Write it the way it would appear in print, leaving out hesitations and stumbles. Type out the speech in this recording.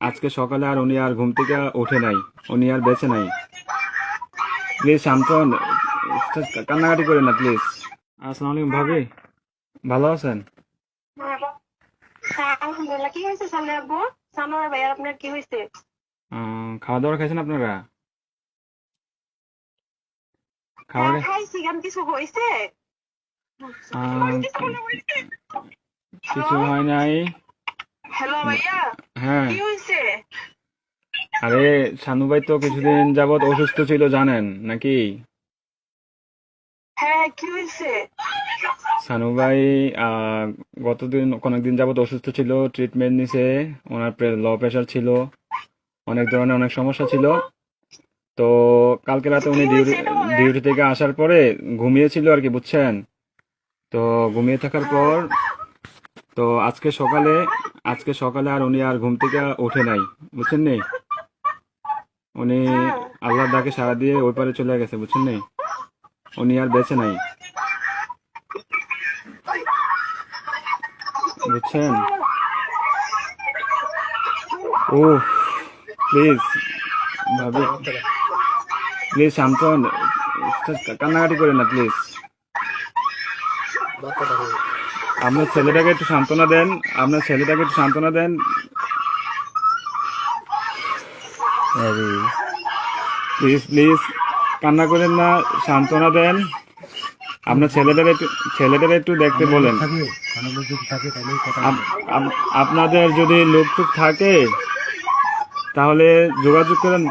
আজকে সকালে আর উনি আর ঘুম থেকে ওঠে নাই, উনি আর বেঁচে নাই। প্লিজ শান্তন, কান্নাকাটি করেন না প্লিজ। আসসালামু আলাইকুম ভাবি, ভালো আছেন? হ্যাঁ, আলহামদুলিল্লাহ। কি হয়েছে সামনে আব্বু? সানোয়ার ভাইয়ার আপনার কি হয়েছে? খাওয়া দাওয়া খাইছেন আপনারা? হ্যাঁ খাবারে খাইছি, কেন কিছু হয়েছে? আহ, কিছু মনে হয়েছে? হ্যালো, কিছু হয় নাই। হ্যালো ভাইয়া, হ্যাঁ, কি হয়েছে? আরে শানু ভাই তো কিছুদিন যাবৎ অসুস্থ ছিল জানেন নাকি? হ্যাঁ, কি হয়েছে? শানু ভাই আহ অনেকদিন যাবৎ অসুস্থ ছিল, ট্রিটমেন্ট নিছে। ওনার লো প্রেশার ছিল, অনেক ধরনের অনেক সমস্যা ছিল। তো কালকে রাতে কি উনি হয়েছে এটা বলেন। ডিউটি থেকে আসার পরে ঘুমিয়েছিল আর কি, বুঝছেন? তো ঘুমিয়ে থাকার হ্যাঁ, পর তো আজকে সকালে আর উনি আর ঘুম থেকে ওঠে নাই, বুঝছেন নি? উনি হ্যাঁ, আল্লাহর ডাকে সাড়া দিয়ে ওই পারে চলে গেছে, বুঝছেন নি? উনি আর বেঁচে নাই, বুঝছেন? ও প্লিজ ভাবি, প্লিজ শান্তন, কান্নাকাটি করেন না প্লিজ। আপনার ছেলেটাকে একটু সান্ত্বনা দেন, আপনার ছেলেটাকে একটু সান্ত্বনা দেন। প্লিজ প্লিজ কান্না করেন না, সান্ত্বনা দেন। আপনার ছেলেদের একটু দেখতে বলেন। আপনাদের যদি লোক টুক থাকে তাহলে যোগাযোগ করেন।